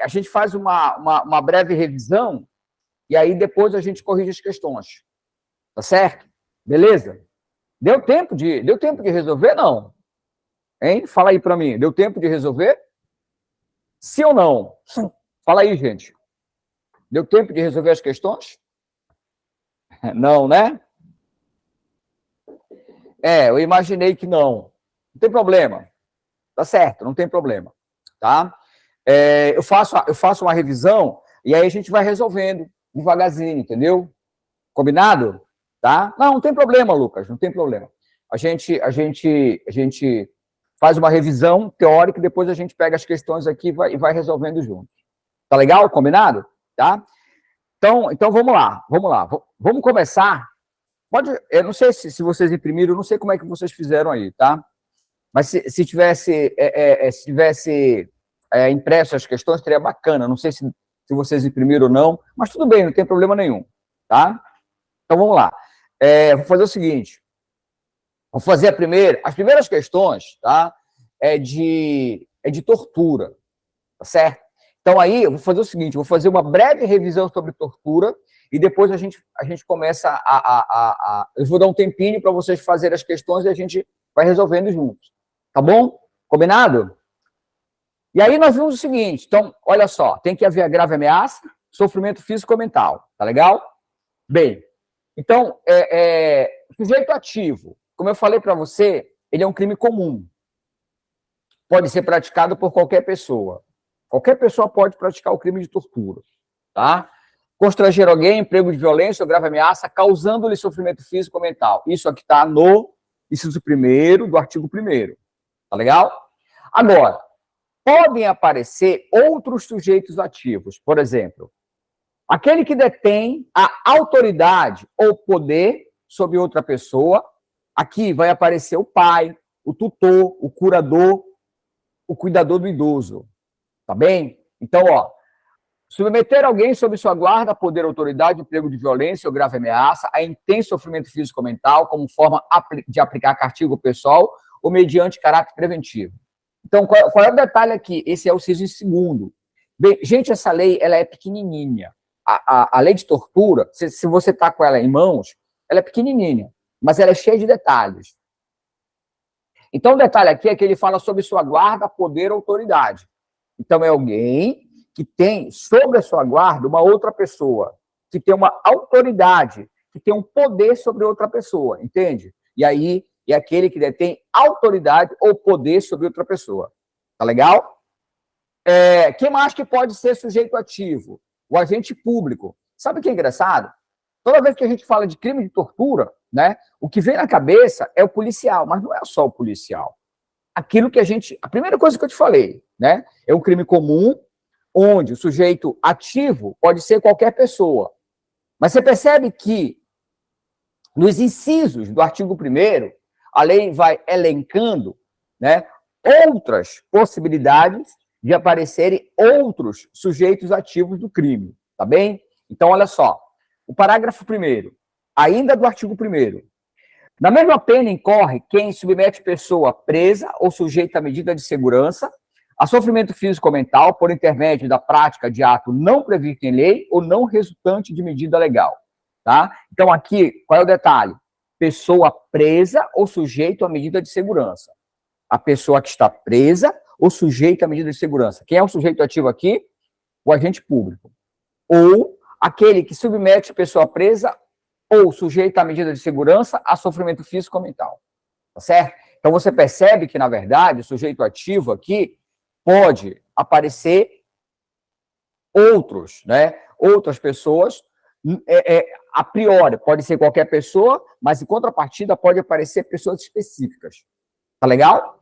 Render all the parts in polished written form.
a gente faz uma breve revisão e aí depois a gente corrige as questões. Tá certo? Beleza? Deu tempo de resolver? Não. Hein? Fala aí para mim. Deu tempo de resolver? Sim ou não? Fala aí, gente. Deu tempo de resolver as questões? Não, né? Eu imaginei que não. Não tem problema. Tá certo, não tem problema. Tá? Eu faço uma revisão e aí a gente vai resolvendo devagarzinho, entendeu? Combinado? Tá? Não tem problema, Lucas, não tem problema. A gente faz uma revisão teórica e depois a gente pega as questões aqui e vai resolvendo junto. Tá legal? Combinado? Tá? Então vamos lá. Vamos começar. Eu não sei se vocês imprimiram, eu não sei como é que vocês fizeram aí, tá? Mas se tivesse impresso as questões, seria bacana. Não sei se vocês imprimiram ou não, mas tudo bem, não tem problema nenhum, tá? Então vamos lá. Vou fazer o seguinte. Vou fazer as primeiras questões, tá? É de tortura, tá certo? Então aí eu vou fazer o seguinte, vou fazer uma breve revisão sobre tortura e depois a gente começa eu vou dar um tempinho para vocês fazerem as questões e a gente vai resolvendo juntos. Tá bom? Combinado? E aí nós vimos o seguinte, então, olha só, tem que haver grave ameaça, sofrimento físico ou mental, tá legal? Bem, então, sujeito ativo, como eu falei para você, ele é um crime comum. Pode ser praticado por qualquer pessoa. Qualquer pessoa pode praticar o crime de tortura, tá? Constranger alguém, emprego de violência ou grave ameaça, causando-lhe sofrimento físico ou mental. Isso aqui está no inciso 1º do artigo 1º. Tá legal? Agora, podem aparecer outros sujeitos ativos. Por exemplo, aquele que detém a autoridade ou poder sobre outra pessoa. Aqui vai aparecer o pai, o tutor, o curador, o cuidador do idoso. Tá bem? Então, submeter alguém sob sua guarda, poder, autoridade, emprego de violência ou grave ameaça, a intenso sofrimento físico ou mental, como forma de aplicar castigo pessoal ou mediante caráter preventivo. Então, qual é o detalhe aqui? Esse é o inciso 2º. Bem, gente, essa lei ela é pequenininha. A lei de tortura, se você está com ela em mãos, ela é pequenininha, mas ela é cheia de detalhes. Então, o detalhe aqui é que ele fala sobre sua guarda, poder, autoridade. Então, é alguém que tem sobre a sua guarda uma outra pessoa, que tem uma autoridade, que tem um poder sobre outra pessoa, entende? E aí, é aquele que detém autoridade ou poder sobre outra pessoa. Tá legal? Quem mais que pode ser sujeito ativo? O agente público. Sabe o que é engraçado? Toda vez que a gente fala de crime de tortura, né, o que vem na cabeça é o policial, mas não é só o policial. Aquilo que a primeira coisa que eu te falei, né, é um crime comum, onde o sujeito ativo pode ser qualquer pessoa. Mas você percebe que, nos incisos do artigo 1º, a lei vai elencando, né, outras possibilidades de aparecerem outros sujeitos ativos do crime, tá bem? Então, olha só, o parágrafo 1º, ainda do artigo 1º, na mesma pena incorre quem submete pessoa presa ou sujeita a medida de segurança a sofrimento físico ou mental por intermédio da prática de ato não previsto em lei ou não resultante de medida legal, tá? Então, aqui, qual é o detalhe? Pessoa presa ou sujeito a medida de segurança. A pessoa que está presa ou sujeita a medida de segurança. Quem é o sujeito ativo aqui? O agente público. Ou aquele que submete a pessoa presa ou sujeita a medida de segurança a sofrimento físico ou mental. Tá certo? Então, você percebe que, na verdade, o sujeito ativo aqui pode aparecer outras pessoas, a priori, pode ser qualquer pessoa, mas em contrapartida pode aparecer pessoas específicas. Tá legal?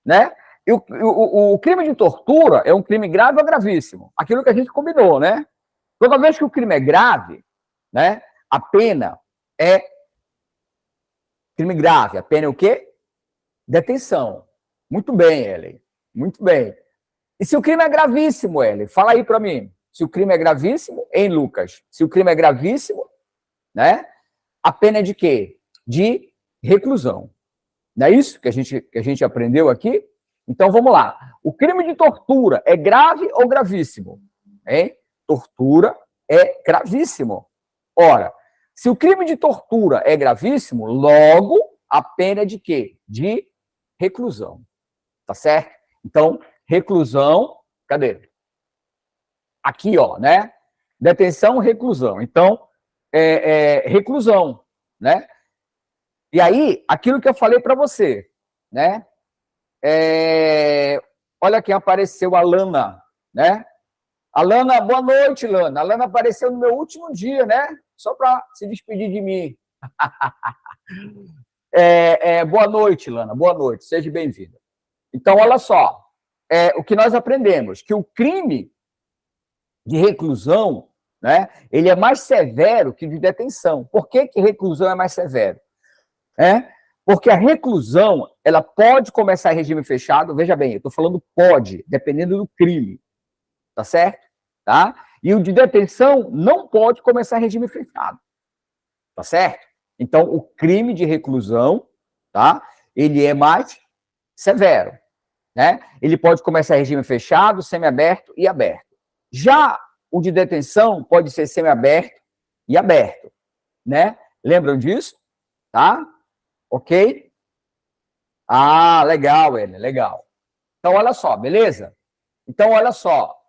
Né? E o crime de tortura é um crime grave ou gravíssimo? Aquilo que a gente combinou, né? Toda vez que o crime é grave, né, a pena é crime grave. A pena é o quê? Detenção. Muito bem, Ellen. Muito bem. E se o crime é gravíssimo, Ellen? Fala aí para mim. Se o crime é gravíssimo, hein, Lucas? Se o crime é gravíssimo, né? A pena é de quê? De reclusão. Não é isso que a gente aprendeu aqui? Então, vamos lá. O crime de tortura é grave ou gravíssimo? Hein? Tortura é gravíssimo. Ora, se o crime de tortura é gravíssimo, logo a pena é de quê? De reclusão. Tá certo? Então, reclusão, cadê? Aqui, ó, né? Detenção, reclusão. Então, reclusão, né? E aí, aquilo que eu falei para você, né? Olha quem apareceu, a Lana, né? A Lana, boa noite, Lana. A Lana apareceu no meu último dia, né? Só para se despedir de mim. Boa noite, Lana. Boa noite. Seja bem-vinda. Então, olha só. O que nós aprendemos, que o crime de reclusão, né, ele é mais severo que de detenção. Por que que reclusão é mais severo? Porque a reclusão, ela pode começar em regime fechado, veja bem, eu estou falando pode, dependendo do crime, tá certo? Tá? E o de detenção não pode começar em regime fechado, tá certo? Então, o crime de reclusão, tá? Ele é mais severo, né? Ele pode começar em regime fechado, semiaberto e aberto. Já o de detenção pode ser semiaberto e aberto, né? Lembram disso? Tá? Ok? Ah, legal, Helena, legal. Então, olha só, beleza? Então, olha só,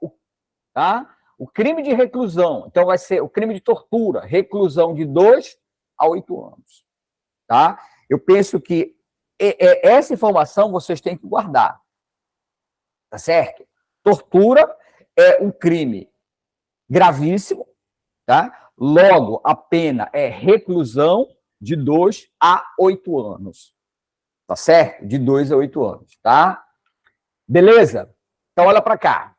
tá? O crime de reclusão, então vai ser o crime de tortura, reclusão de 2 a 8 anos, tá? Eu penso que essa informação vocês têm que guardar, tá certo? Tortura é um crime gravíssimo, tá? Logo, a pena é reclusão de 2 a 8 anos. Tá certo? De 2 a 8 anos, tá? Beleza? Então, olha para cá.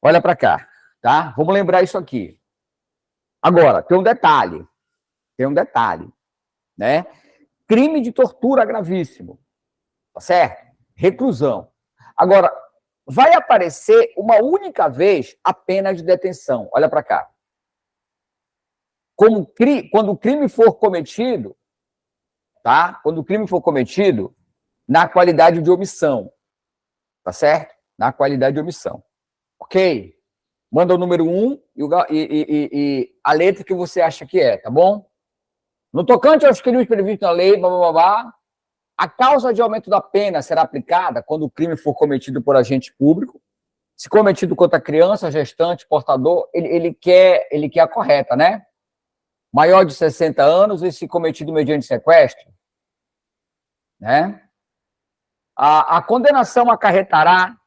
Olha para cá, tá? Vamos lembrar isso aqui. Agora, tem um detalhe. Tem um detalhe, né? Crime de tortura gravíssimo. Tá certo? Reclusão. Agora, vai aparecer uma única vez a pena de detenção. Olha para cá. Quando o crime for cometido, tá? Quando o crime for cometido na qualidade de omissão, tá certo? Na qualidade de omissão. Ok? Manda o número 1 e a letra que você acha que é, tá bom? No tocante aos crimes previstos na lei, blá, blá, blá, blá, a causa de aumento da pena será aplicada quando o crime for cometido por agente público. Se cometido contra criança, gestante, portador, ele quer a correta, né? Maior de 60 anos e se cometido mediante sequestro, né? A condenação acarretará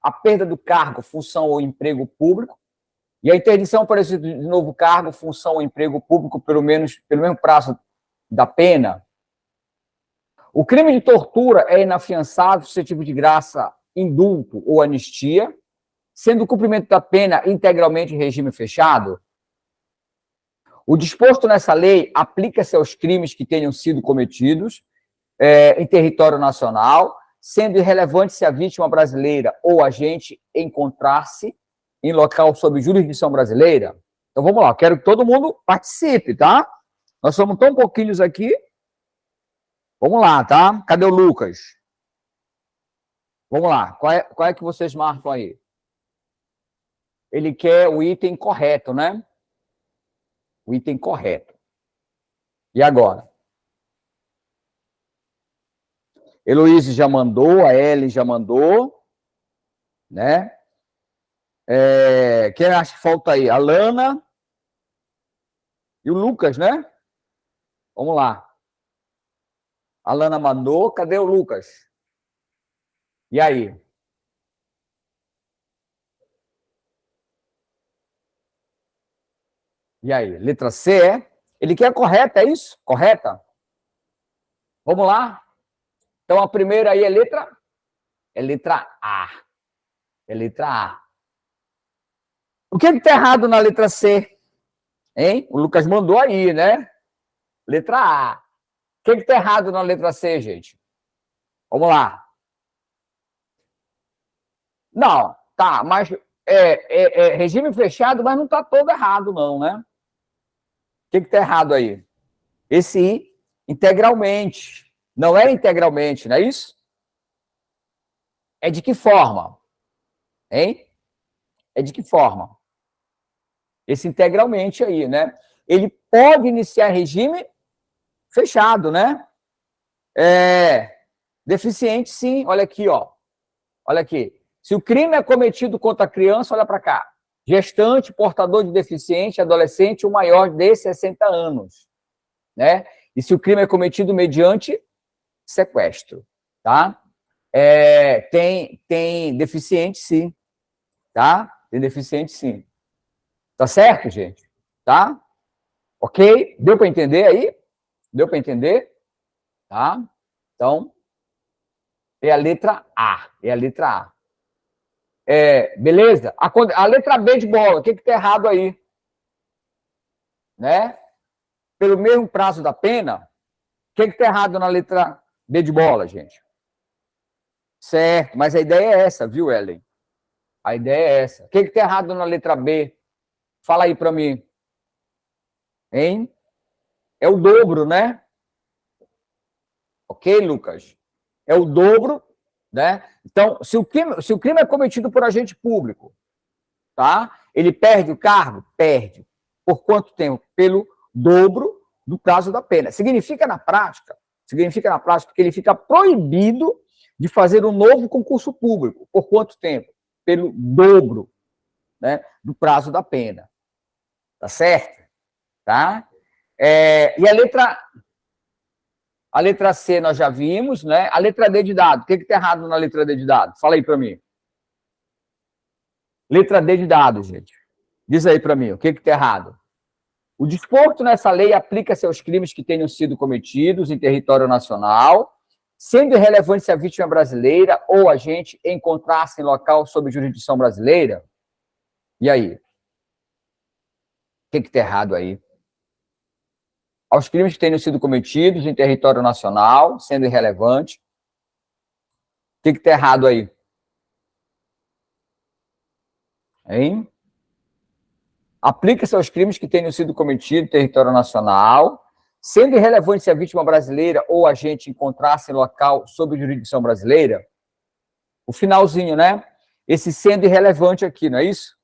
a perda do cargo, função ou emprego público e a interdição para esse de novo cargo, função ou emprego público pelo mesmo prazo da pena. O crime de tortura é inafiançável, suscetível de graça, indulto ou anistia, sendo o cumprimento da pena integralmente em regime fechado. O disposto nessa lei aplica-se aos crimes que tenham sido cometidos em território nacional, sendo irrelevante se a vítima brasileira ou agente encontrar-se em local sob jurisdição brasileira. Então, vamos lá, eu quero que todo mundo participe, tá? Nós somos tão pouquinhos aqui. Vamos lá, tá? Cadê o Lucas? Vamos lá, qual é que vocês marcam aí? Ele quer o item correto, né? O item correto. E agora? Heloísa já mandou, a Ellen já mandou, né? Quem acha que falta aí? A Lana e o Lucas, né? Vamos lá. A Lana mandou, cadê o Lucas? E aí? E aí? Letra C é? Ele quer correta, é isso? Correta? Vamos lá? Então, a primeira aí é letra A. É letra A. O que está errado na letra C? Hein? O Lucas mandou aí, né? Letra A. O que está errado na letra C, gente? Vamos lá. Não, tá, mas regime fechado, mas não está todo errado, não, né? O que está errado aí? Esse I, integralmente. Não é integralmente, não é isso? É de que forma? Hein? É de que forma? Esse integralmente aí, né? Ele pode iniciar regime fechado, né? Deficiente, sim. Olha aqui, ó. Olha aqui. Se o crime é cometido contra a criança, olha para cá. Gestante, portador de deficiente, adolescente ou maior de 60 anos, né? E se o crime é cometido mediante sequestro, tá? Tem deficiente, sim, tá? Tem deficiente, sim. Tá certo, gente? Tá? Ok? Deu para entender aí? Deu para entender? Tá? Então, é a letra A. É a letra A. Beleza? A letra B de bola, o que está errado aí? Né? Pelo mesmo prazo da pena, o que está errado na letra B de bola, gente? Certo, mas a ideia é essa, viu, Ellen? A ideia é essa. O que está errado na letra B? Fala aí para mim. Hein? É o dobro, né? Ok, Lucas? É o dobro, né? Então, se o crime é cometido por agente público, tá? Ele perde o cargo? Perde. Por quanto tempo? Pelo dobro do prazo da pena. Significa na prática que ele fica proibido de fazer um novo concurso público. Por quanto tempo? Pelo dobro, né, do prazo da pena. Tá certo? Tá? E a letra C nós já vimos, né? A letra D de dado. O que está errado na letra D de dado? Fala aí para mim. Letra D de dado, gente. Diz aí para mim, o que está errado? O disposto nessa lei aplica-se aos crimes que tenham sido cometidos em território nacional, sendo irrelevante se a vítima é brasileira ou agente encontrar-se em local sob jurisdição brasileira. E aí? O que está errado aí? Aos crimes que tenham sido cometidos em território nacional, sendo irrelevante. O que está errado aí? Hein? Aplica-se aos crimes que tenham sido cometidos em território nacional, sendo irrelevante se a vítima brasileira ou agente encontrar-se em local sob jurisdição brasileira. O finalzinho, né? Esse sendo irrelevante aqui, não é isso?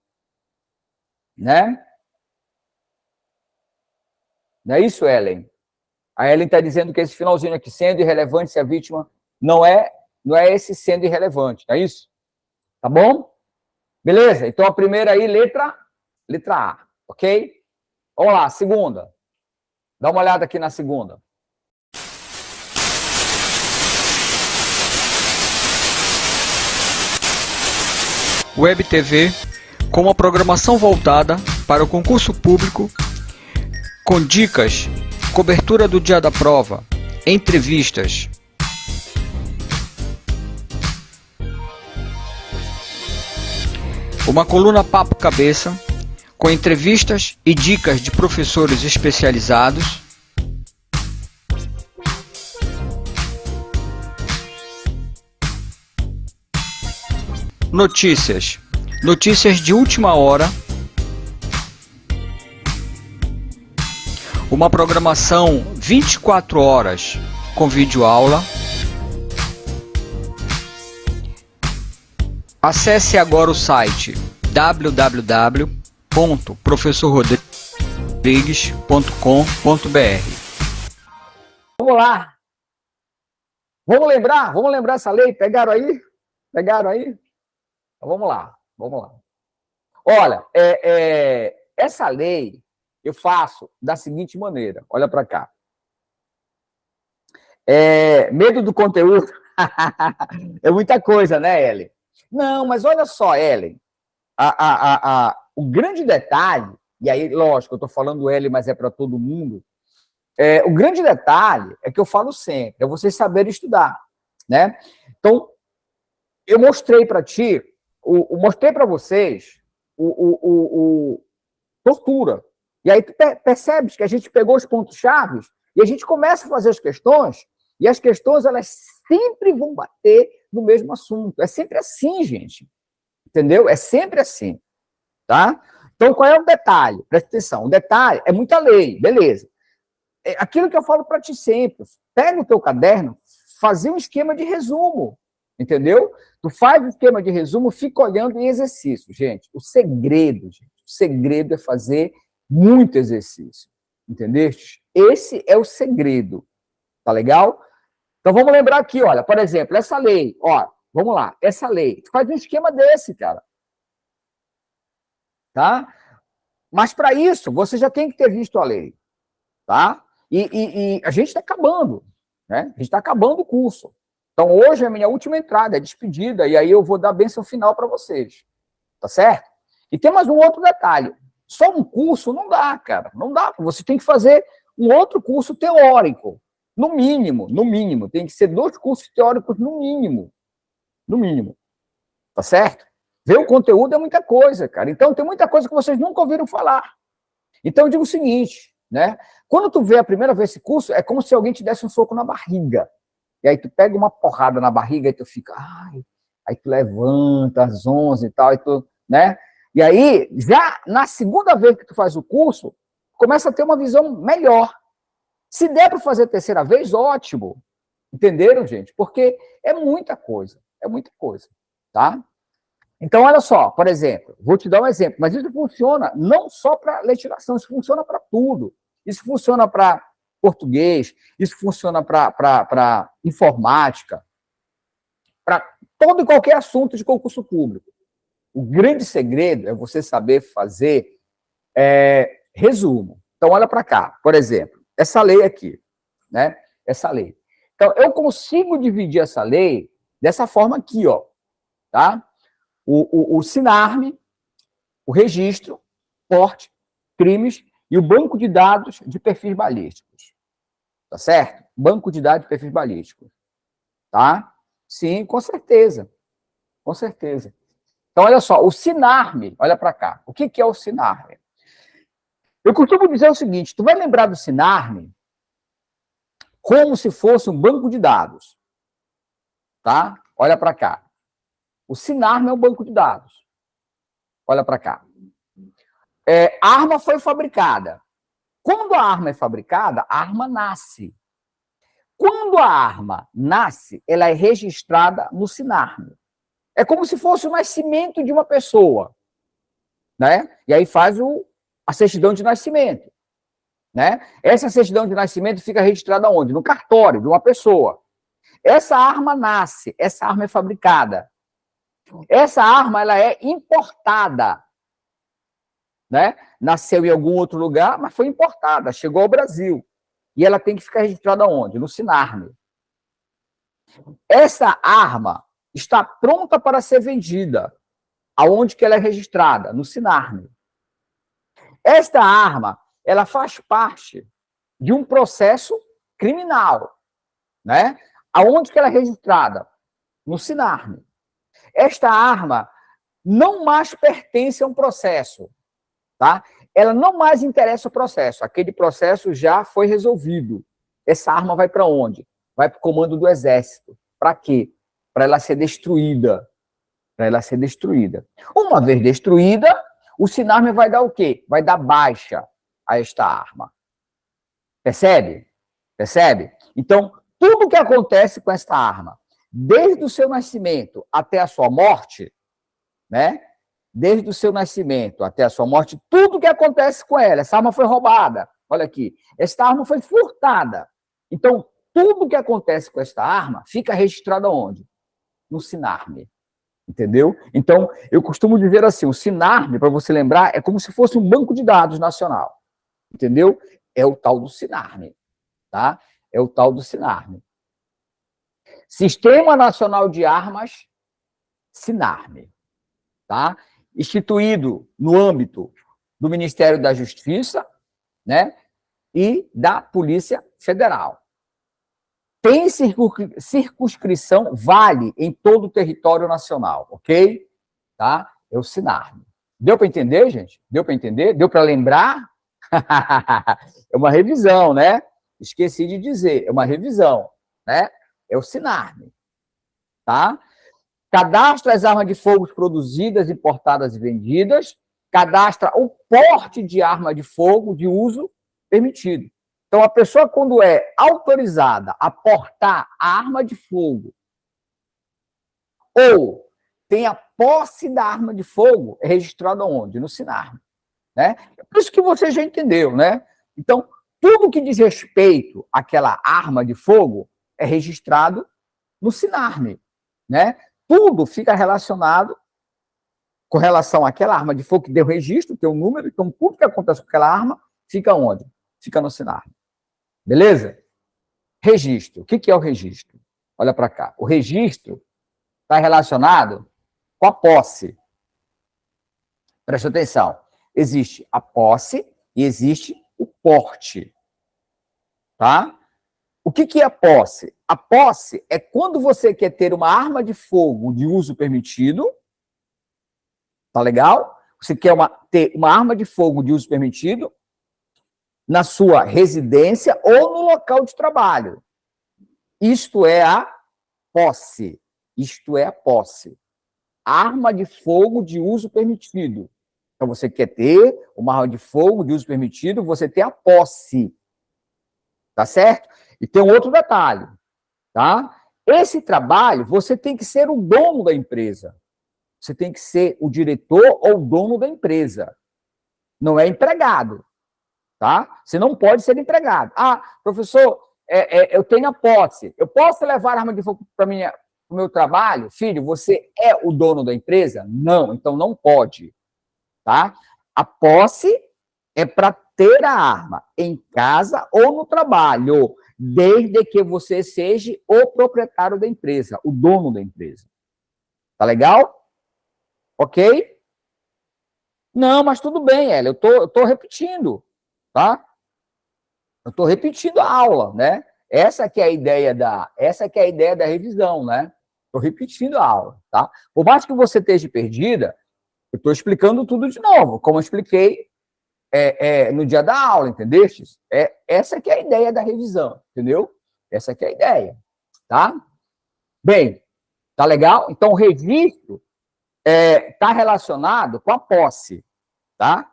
Né? Não é isso, Ellen? A Ellen está dizendo que esse finalzinho aqui, sendo irrelevante se a vítima não é esse sendo irrelevante, não é isso? Tá bom? Beleza? Então a primeira aí, letra A, ok? Vamos lá, segunda. Dá uma olhada aqui na segunda. Web TV com uma programação voltada para o concurso público, com dicas, cobertura do dia da prova, entrevistas. Uma coluna Papo Cabeça, com entrevistas e dicas de professores especializados. Notícias de última hora. Uma programação 24 horas com videoaula. Acesse agora o site www.professorrodrigues.com.br. Vamos lá. Vamos lembrar essa lei? Pegaram aí? Então, vamos lá. Olha, essa lei eu faço da seguinte maneira. Olha para cá. Medo do conteúdo é muita coisa, né, Ellen? Não, mas olha só, Ellen. O grande detalhe, e aí, lógico, eu estou falando Ellen, mas é para todo mundo. O grande detalhe é que eu falo sempre, é vocês saberem estudar, né? Então, eu mostrei para ti, mostrei para vocês tortura. E aí tu percebes que a gente pegou os pontos-chave e a gente começa a fazer as questões, e as questões, elas sempre vão bater no mesmo assunto. É sempre assim, gente. Entendeu? É sempre assim. Tá? Então, qual é o detalhe? Presta atenção. O detalhe é muita lei, beleza. É aquilo que eu falo para ti sempre. Pega o teu caderno, fazer um esquema de resumo. entendeu? Tu faz o esquema de resumo, fica olhando em exercício, gente. O segredo é fazer muito exercício, entendeste? Esse é o segredo, tá legal? Então vamos lembrar aqui, olha, por exemplo, essa lei, ó, vamos lá, essa lei, tu faz um esquema desse, cara, tá? Mas para isso, você já tem que ter visto a lei, tá? E a gente está acabando, né? A gente está acabando o curso. Então, hoje é a minha última entrada, é despedida, e aí eu vou dar a bênção final para vocês, tá certo? E tem mais um outro detalhe. Só um curso não dá, cara, não dá. Você tem que fazer um outro curso teórico, no mínimo. Tem que ser 2 cursos teóricos no mínimo, tá certo? Ver o conteúdo é muita coisa, cara. Então, tem muita coisa que vocês nunca ouviram falar. Então, eu digo o seguinte, né? Quando tu vê a primeira vez esse curso, é como se alguém te desse um soco na barriga. E aí tu pega uma porrada na barriga e tu fica, ai, aí tu levanta às 11 e tal, e tu, né? E aí, já na segunda vez que tu faz o curso, começa a ter uma visão melhor. Se der para fazer a terceira vez, ótimo. Entenderam, gente? Porque é muita coisa, tá? Então, olha só, por exemplo, vou te dar um exemplo, mas isso funciona não só para legislação, isso funciona para tudo. Isso funciona para português, isso funciona para informática, para todo e qualquer assunto de concurso público. O grande segredo é você saber fazer resumo. Então, olha para cá, por exemplo, essa lei aqui, né? Essa lei. Então, eu consigo dividir essa lei dessa forma aqui, ó, tá? O SINARME, o registro, porte, crimes e o banco de dados de perfis balísticos. Tá certo? Banco de dados de perfis balísticos. Tá? Sim, com certeza. Com certeza. Então, olha só, o SINARME, olha para cá. O que é o SINARME? Eu costumo dizer o seguinte, tu vai lembrar do SINARME como se fosse um banco de dados. Tá? Olha para cá. O SINARME é um banco de dados. Olha para cá. A arma foi fabricada. Quando a arma é fabricada, a arma nasce. Quando a arma nasce, ela é registrada no SINARME. É como se fosse o nascimento de uma pessoa, né? E aí faz a certidão de nascimento, né? Essa certidão de nascimento fica registrada onde? No cartório de uma pessoa. Essa arma nasce, essa arma é fabricada. Essa arma, ela é importada, né? Nasceu em algum outro lugar, mas foi importada, chegou ao Brasil. E ela tem que ficar registrada onde? No SINARME. Essa arma está pronta para ser vendida. Aonde que ela é registrada? No SINARME. Esta arma, ela faz parte de um processo criminal, né? Aonde que ela é registrada? No SINARME. Esta arma não mais pertence a um processo, tá? Ela não mais interessa o processo. Aquele processo já foi resolvido. Essa arma vai para onde? Vai para o comando do Exército. Para quê? Para ela ser destruída. Para ela ser destruída. Uma vez destruída, o SINARME vai dar o quê? Vai dar baixa a esta arma. Percebe? Percebe? Então, tudo que acontece com esta arma, desde o seu nascimento até a sua morte, né? Desde o seu nascimento até a sua morte, tudo que acontece com ela, essa arma foi roubada, olha aqui, esta arma foi furtada. Então, tudo que acontece com esta arma fica registrado onde? No SINARME, entendeu? Então, eu costumo dizer assim, o SINARME, para você lembrar, é como se fosse um banco de dados nacional, entendeu? É o tal do SINARME, tá? É o tal do SINARME. Sistema Nacional de Armas, SINARME, tá? Instituído no âmbito do Ministério da Justiça, né, e da Polícia Federal. Tem circunscrição, vale em todo o território nacional, ok? Tá? É o SINARME. Deu para entender, gente? Deu para entender? Deu para lembrar? É uma revisão, né? Esqueci de dizer, é uma revisão, né? É o SINARME, tá? Cadastra as armas de fogo produzidas, importadas e vendidas, cadastra o porte de arma de fogo de uso permitido. Então, a pessoa, quando é autorizada a portar a arma de fogo ou tem a posse da arma de fogo, é registrado onde? No SINARME, né? Por isso que você já entendeu, né? Então, tudo que diz respeito àquela arma de fogo é registrado no SINARME, né? Tudo fica relacionado com relação àquela arma de fogo que deu registro, tem um número, então tudo que acontece com aquela arma fica onde? Fica no SINARME. Beleza? Registro. O que é o registro? Olha para cá. O registro está relacionado com a posse. Presta atenção. Existe a posse e existe o porte. Tá? O que é a posse? A posse é quando você quer ter uma arma de fogo de uso permitido. Tá legal? Você quer ter uma arma de fogo de uso permitido na sua residência ou no local de trabalho. Isto é a posse. Isto é a posse. Arma de fogo de uso permitido. Então, você quer ter uma arma de fogo de uso permitido, você tem a posse. Tá certo? E tem um outro detalhe, tá? Esse trabalho, você tem que ser o dono da empresa. Você tem que ser o diretor ou o dono da empresa. Não é empregado, tá? Você não pode ser empregado. Ah, professor, eu tenho a posse. Eu posso levar a arma de fogo para o meu trabalho? Filho, você é o dono da empresa? Não, então não pode, tá? A posse é para ter a arma em casa ou no trabalho, desde que você seja o proprietário da empresa, o dono da empresa. Tá legal? Ok? Não, mas tudo bem, Hélio, eu tô repetindo, tá? Eu tô repetindo a aula, né? Essa que é a ideia da revisão, né? Tô repetindo a aula, tá? Por mais que você esteja perdida, eu tô explicando tudo de novo, como eu expliquei no dia da aula, entendeste? Essa que é a ideia da revisão, entendeu? Essa que é a ideia, tá? Bem, tá legal? Então, o registro está relacionado com a posse, tá?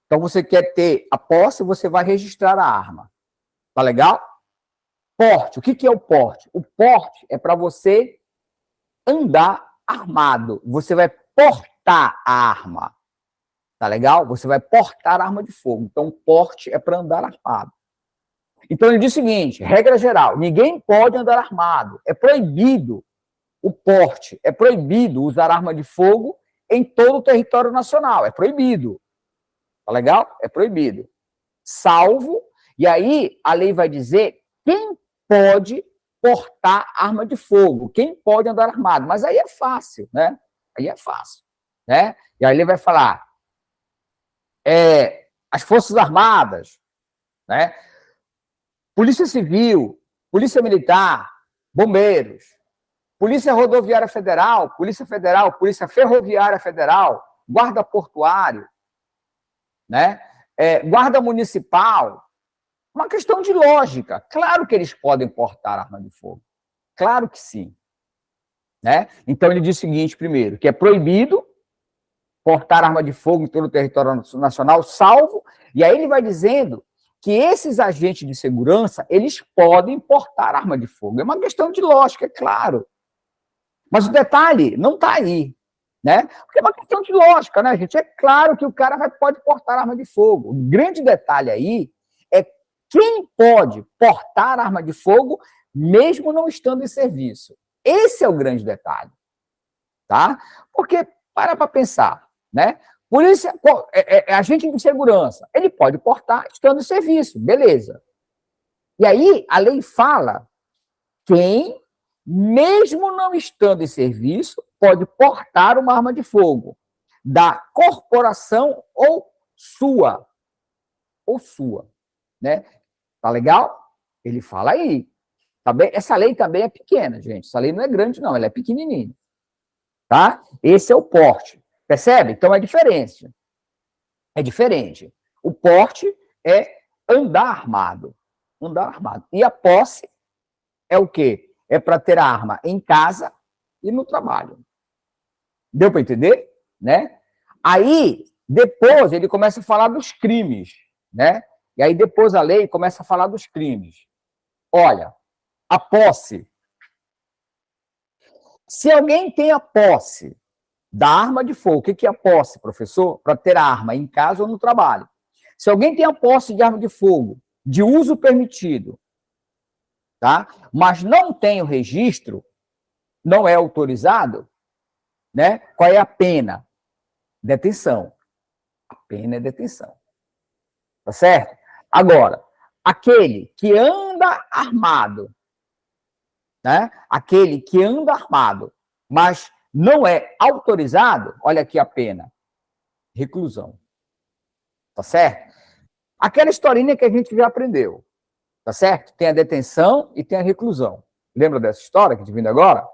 Então, você quer ter a posse, você vai registrar a arma. Tá legal? Porte. O que é o porte? O porte é para você andar armado. Você vai portar a arma. Tá legal? Você vai portar a arma de fogo. Então, o porte é para andar armado. Então, ele diz o seguinte, regra geral, ninguém pode andar armado. É proibido o porte, é proibido usar arma de fogo em todo o território nacional. É proibido. Tá legal? É proibido. Salvo, e aí a lei vai dizer quem pode portar arma de fogo, quem pode andar armado. Mas aí é fácil, né? Aí é fácil, né? E aí ele vai falar as Forças Armadas, né? Polícia Civil, Polícia Militar, Bombeiros, Polícia Rodoviária Federal, Polícia Ferroviária Federal, Guarda Portuário, né? Guarda Municipal. Uma questão de lógica. Claro que eles podem portar arma de fogo. Claro que sim. Né? Então, ele diz o seguinte, primeiro, que é proibido portar arma de fogo em todo o território nacional, salvo, e aí ele vai dizendo que esses agentes de segurança, eles podem portar arma de fogo. É uma questão de lógica, é claro. Mas o detalhe não está aí, né? Porque é uma questão de lógica, né, gente? É claro que o cara pode portar arma de fogo. O grande detalhe aí é quem pode portar arma de fogo mesmo não estando em serviço. Esse é o grande detalhe, tá? Porque, para pensar, né? Polícia, agente de segurança, ele pode portar estando em serviço, beleza. E aí, a lei fala quem, mesmo não estando em serviço, pode portar uma arma de fogo da corporação ou sua, né? Tá legal? Ele fala aí. Tá bem? Essa lei também é pequena, gente. Essa lei não é grande, não. Ela é pequenininha. Tá? Esse é o porte. Percebe? Então é diferente. É diferente. O porte é andar armado. Andar armado. E a posse é o quê? É para ter a arma em casa e no trabalho. Deu para entender? Né? Aí, depois, ele começa a falar dos crimes, né? E aí, depois, a lei começa a falar dos crimes. Olha, a posse. Se alguém tem a posse da arma de fogo, o que é a posse, professor? Para ter a arma em casa ou no trabalho. Se alguém tem a posse de arma de fogo de uso permitido, tá? Mas não tem o registro, não é autorizado, né? Qual é a pena? Detenção. A pena é detenção. Tá certo? Agora, aquele que anda armado, né? Aquele que anda armado, mas não é autorizado, olha aqui a pena. Reclusão. Tá certo? Aquela historinha que a gente já aprendeu. Tá certo? Tem a detenção e tem a reclusão. Lembra dessa história que a gente vindo agora?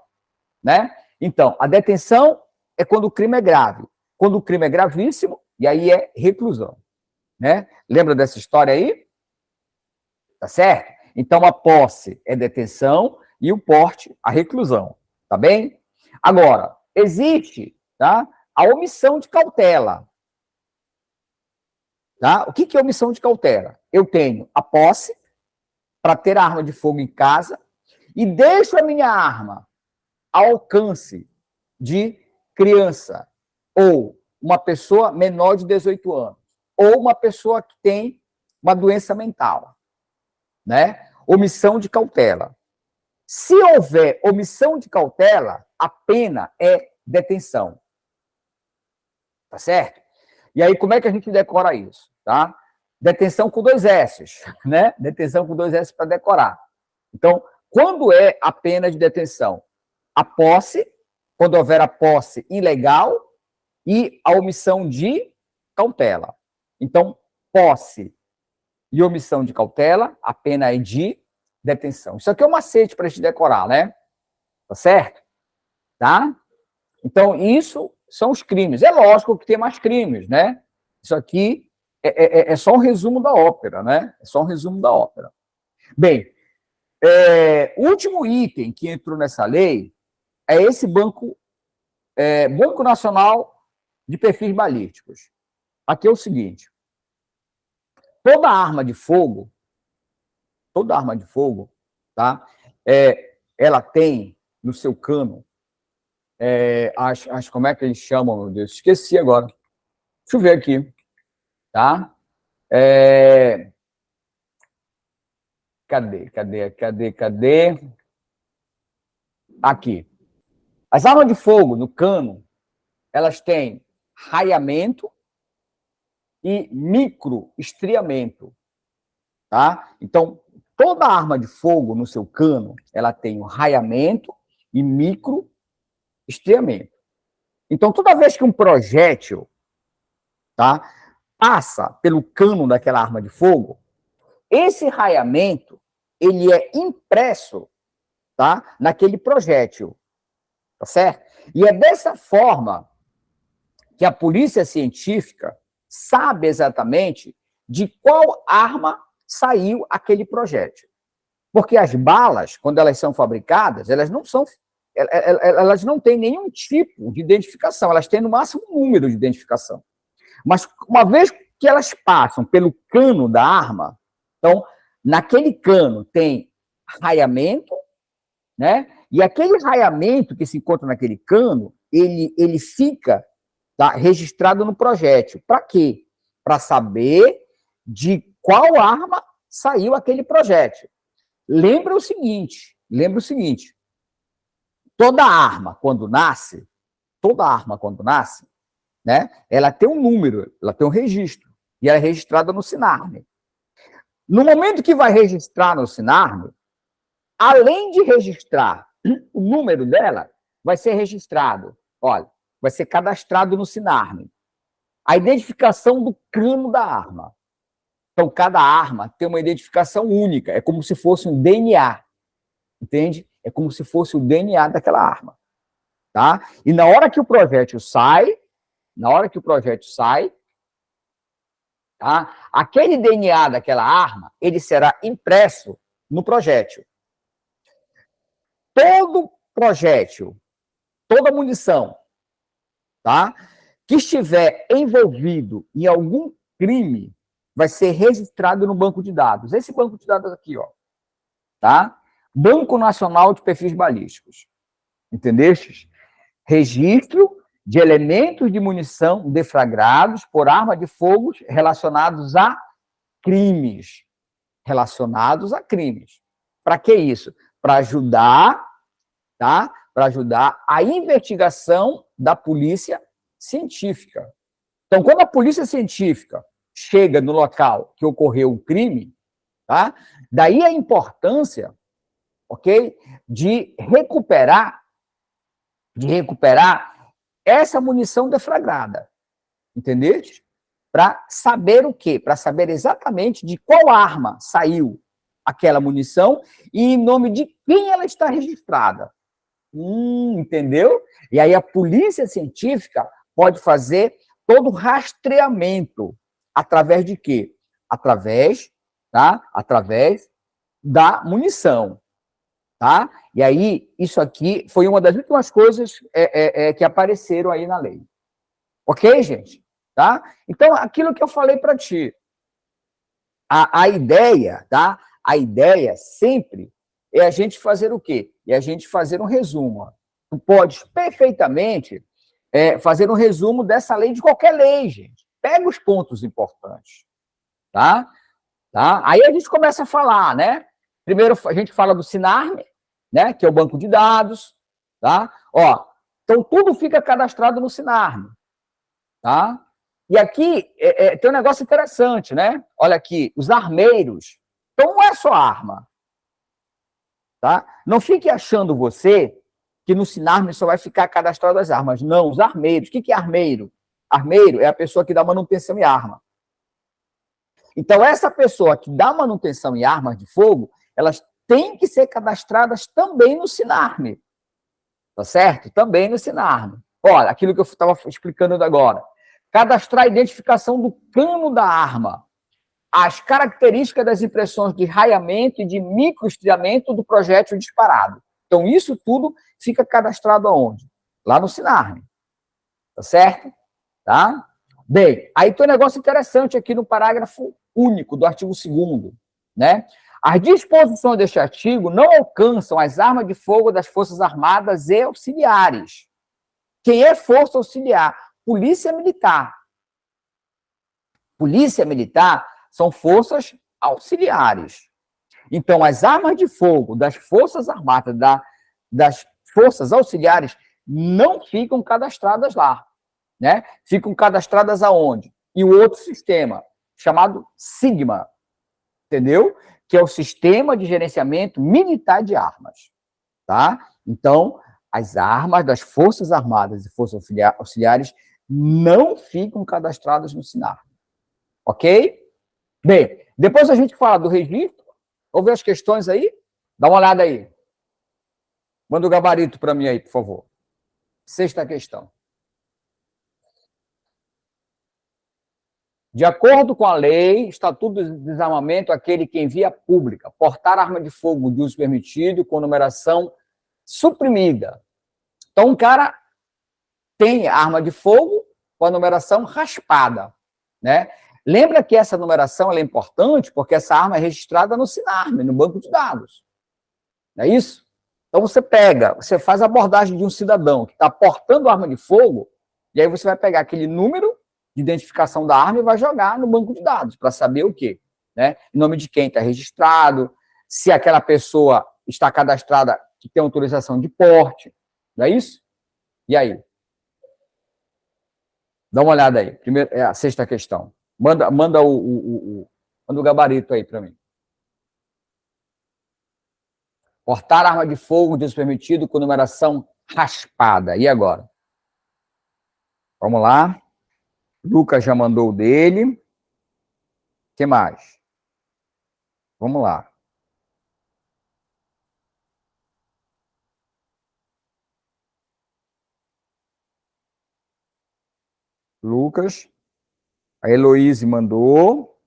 Né? Então, a detenção é quando o crime é grave. Quando o crime é gravíssimo, e aí é reclusão. Né? Lembra dessa história aí? Tá certo? Então, a posse é detenção e o porte, a reclusão. Tá bem? Agora, existe, tá, a omissão de cautela. Tá? O que é omissão de cautela? Eu tenho a posse para ter a arma de fogo em casa e deixo a minha arma ao alcance de criança ou uma pessoa menor de 18 anos ou uma pessoa que tem uma doença mental, né? Omissão de cautela. Se houver omissão de cautela, a pena é detenção. Tá certo? E aí, como é que a gente decora isso? Tá? Detenção com 2 S's, né? Detenção com 2 S para decorar. Então, quando é a pena de detenção? A posse, quando houver a posse ilegal e a omissão de cautela. Então, posse e omissão de cautela, a pena é de detenção. Isso aqui é um macete para a gente decorar, né? Tá certo? Tá? Então, isso são os crimes. É lógico que tem mais crimes, né? Isso aqui é só um resumo da ópera, né? É só um resumo da ópera. Bem, o último item que entrou nessa lei é esse Banco Nacional de Perfis Balísticos. Aqui é o seguinte: toda arma de fogo, tá? Ela tem no seu cano como é que eles chamam, meu Deus? Esqueci agora. Deixa eu ver aqui. Tá? Cadê? Aqui. As armas de fogo no cano, elas têm raiamento e microestriamento. Tá? Então, toda arma de fogo no seu cano, ela tem um raiamento e microestriamento. Então, toda vez que um projétil, tá, passa pelo cano daquela arma de fogo, esse raiamento, ele é impresso, tá, naquele projétil, tá certo? E é dessa forma que a polícia científica sabe exatamente de qual arma saiu aquele projétil. Porque as balas, quando elas são fabricadas, elas não têm nenhum tipo de identificação, elas têm no máximo um número de identificação. Mas uma vez que elas passam pelo cano da arma, então, naquele cano tem raiamento, né? E aquele raiamento que se encontra naquele cano, ele fica, tá, registrado no projétil. Para quê? Para saber de qual arma saiu aquele projétil. Lembra o seguinte, toda arma quando nasce, né, ela tem um número, ela tem um registro, e ela é registrada no SINARME. No momento que vai registrar no SINARME, além de registrar o número dela, vai ser registrado, olha, vai ser cadastrado no SINARME a identificação do cano da arma. Então, cada arma tem uma identificação única, é como se fosse um DNA, entende? É como se fosse o DNA daquela arma, tá? E na hora que o projétil sai, tá? Aquele DNA daquela arma, ele será impresso no projétil. Todo projétil, toda munição, tá, que estiver envolvido em algum crime, vai ser registrado no banco de dados. Esse banco de dados aqui, ó, tá? Banco Nacional de Perfis Balísticos. Entendestes? Registro de elementos de munição deflagrados por arma de fogo relacionados a crimes. Relacionados a crimes. Para que isso? Para ajudar, tá? Para ajudar a investigação da polícia científica. Então, quando a polícia científica chega no local que ocorreu o crime, tá? Daí a importância, ok, de recuperar essa munição deflagrada, entendeu? Para saber o quê? Para saber exatamente de qual arma saiu aquela munição e em nome de quem ela está registrada. Entendeu? E aí a polícia científica pode fazer todo o rastreamento através de quê? Através da munição, tá? E aí, isso aqui foi uma das últimas coisas que apareceram aí na lei. Ok, gente? Tá? Então, aquilo que eu falei para ti, a ideia, tá? A ideia sempre é a gente fazer o quê? É a gente fazer um resumo. Tu podes perfeitamente fazer um resumo dessa lei, de qualquer lei, gente. Pega os pontos importantes, tá? Aí a gente começa a falar, né? Primeiro a gente fala do SINARME, né? Que é o banco de dados, tá? Ó, então tudo fica cadastrado no SINARME, tá? E aqui tem um negócio interessante, né? Olha aqui, os armeiros. Então não é só arma, tá? Não fique achando você que no SINARME só vai ficar cadastrado as armas. Não, os armeiros. O que é armeiro? Armeiro é a pessoa que dá manutenção em arma. Então, essa pessoa que dá manutenção em armas de fogo, elas têm que ser cadastradas também no SINARME. Tá certo? Também no SINARME. Olha, aquilo que eu estava explicando agora. Cadastrar a identificação do cano da arma, as características das impressões de raiamento e de microestriamento do projétil disparado. Então, isso tudo fica cadastrado aonde? Lá no SINARME. Tá certo? Tá? Bem, aí tem um negócio interessante aqui no parágrafo único do artigo 2º, né? As disposições deste artigo não alcançam as armas de fogo das Forças Armadas e auxiliares. Quem é força auxiliar? Polícia Militar. Polícia Militar são forças auxiliares. Então, as armas de fogo das Forças Armadas, das Forças Auxiliares, não ficam cadastradas lá, né? Ficam cadastradas aonde? Em outro sistema, chamado SIGMA, entendeu? Que é o Sistema de Gerenciamento Militar de Armas, tá? Então, as armas das Forças Armadas e Forças Auxiliares não ficam cadastradas no SINAR, ok? Bem, depois a gente fala do registro. Vamos ver as questões aí? Dá uma olhada aí. Manda o gabarito para mim aí, por favor. 6ª questão. De acordo com a lei, Estatuto de Desarmamento, aquele que em via pública portar arma de fogo de uso permitido com numeração suprimida. Então, um cara tem arma de fogo com a numeração raspada, né? Lembra que essa numeração é importante porque essa arma é registrada no SINARME, no banco de dados. Não é isso? Então, você faz a abordagem de um cidadão que está portando arma de fogo, e aí você vai pegar aquele número de identificação da arma e vai jogar no banco de dados para saber o quê? Né? Em nome de quem está registrado, se aquela pessoa está cadastrada que tem autorização de porte, não é isso? E aí? Dá uma olhada aí. Primeiro, a 6ª questão. Manda o gabarito aí para mim. Portar arma de fogo de uso permitido com numeração raspada. E agora? Vamos lá. Lucas já mandou o dele. O que mais? Vamos lá. Lucas. A Heloíse mandou.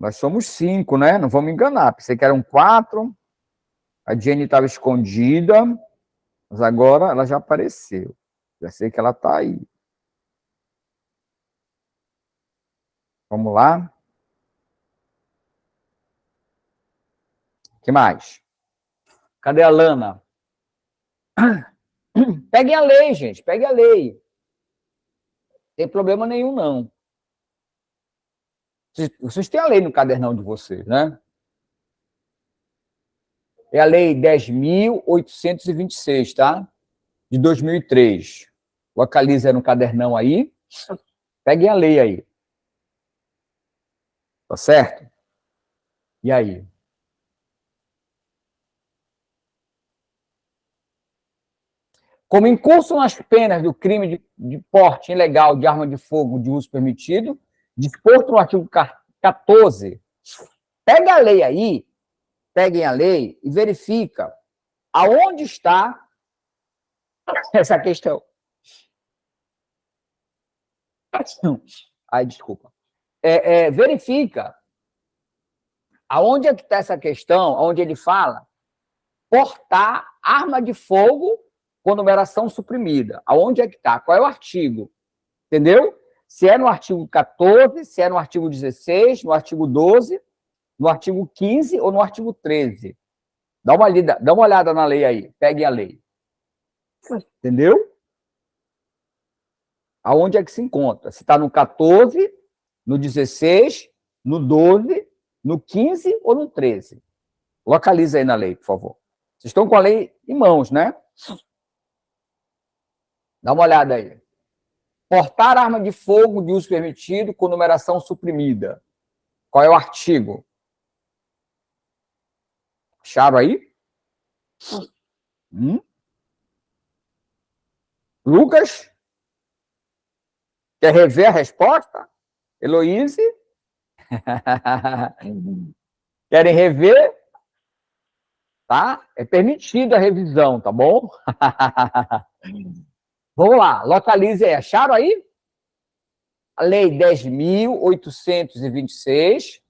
Nós somos 5, né? Não vamos enganar. Pensei que eram 4. A Jenny estava escondida. Mas agora ela já apareceu. Já sei que ela está aí. Vamos lá. O que mais? Cadê a Lana? Peguem a lei, gente. Peguem a lei. Não tem problema nenhum, não. Vocês têm a lei no cadernão de vocês, né? É a lei 10.826, tá? De 2003. Localiza no cadernão aí. Peguem a lei aí. Tá certo? E aí? Como incurso nas penas do crime de porte ilegal de arma de fogo de uso permitido, disposto no artigo 14, pega a lei aí, peguem a lei e verifica aonde está essa questão. Ai, desculpa. Verifica aonde é que está essa questão, onde ele fala portar arma de fogo com numeração suprimida. Aonde é que está? Qual é o artigo? Entendeu? Se é no artigo 14, se é no artigo 16, no artigo 12, no artigo 15 ou no artigo 13. Dá uma olhada na lei aí. Pegue a lei. Entendeu? Aonde é que se encontra? Se está no 14, no 16, no 12, no 15 ou no 13. Localiza aí na lei, por favor. Vocês estão com a lei em mãos, né? Dá uma olhada aí. Portar arma de fogo de uso permitido com numeração suprimida. Qual é o artigo? Acharam aí? Lucas? Quer rever a resposta? Heloíse? Querem rever? Tá? É permitida a revisão, tá bom? Vamos lá, localize aí. Acharam aí? A lei 10.826,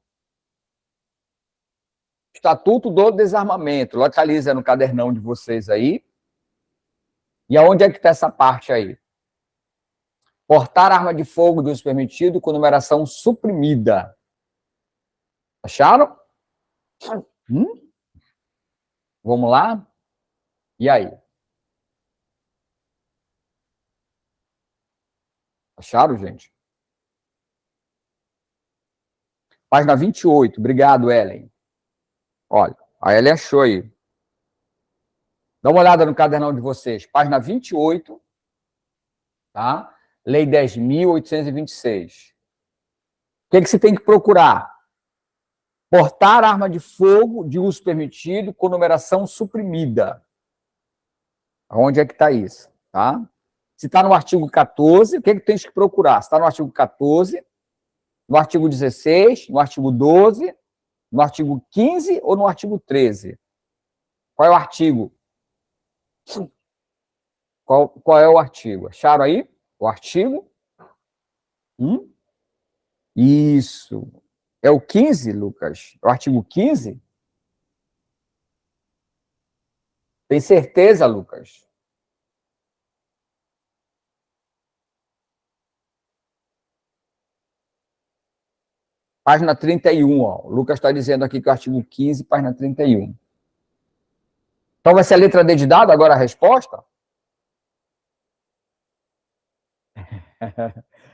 Estatuto do Desarmamento. Localiza no cadernão de vocês aí. E aonde é que está essa parte aí? Portar arma de fogo de uso permitido com numeração suprimida. Acharam? Vamos lá? E aí? Acharam, gente? Página 28. Obrigado, Ellen. Olha, a Ellen achou aí. Dá uma olhada no cadernão de vocês. Página 28, tá? Lei 10.826. O que é que você tem que procurar? Portar arma de fogo de uso permitido com numeração suprimida. Onde é que está isso? Tá? Se está no artigo 14, o que é que tem que procurar? Se está no artigo 14, no artigo 16, no artigo 12, no artigo 15 ou no artigo 13? Qual é o artigo? Qual é o artigo? Acharam aí? O artigo? Isso. É o 15, Lucas? É o artigo 15? Tem certeza, Lucas? Página 31, ó. O Lucas está dizendo aqui que é o artigo 15, página 31. Então vai ser a letra D de dado agora a resposta?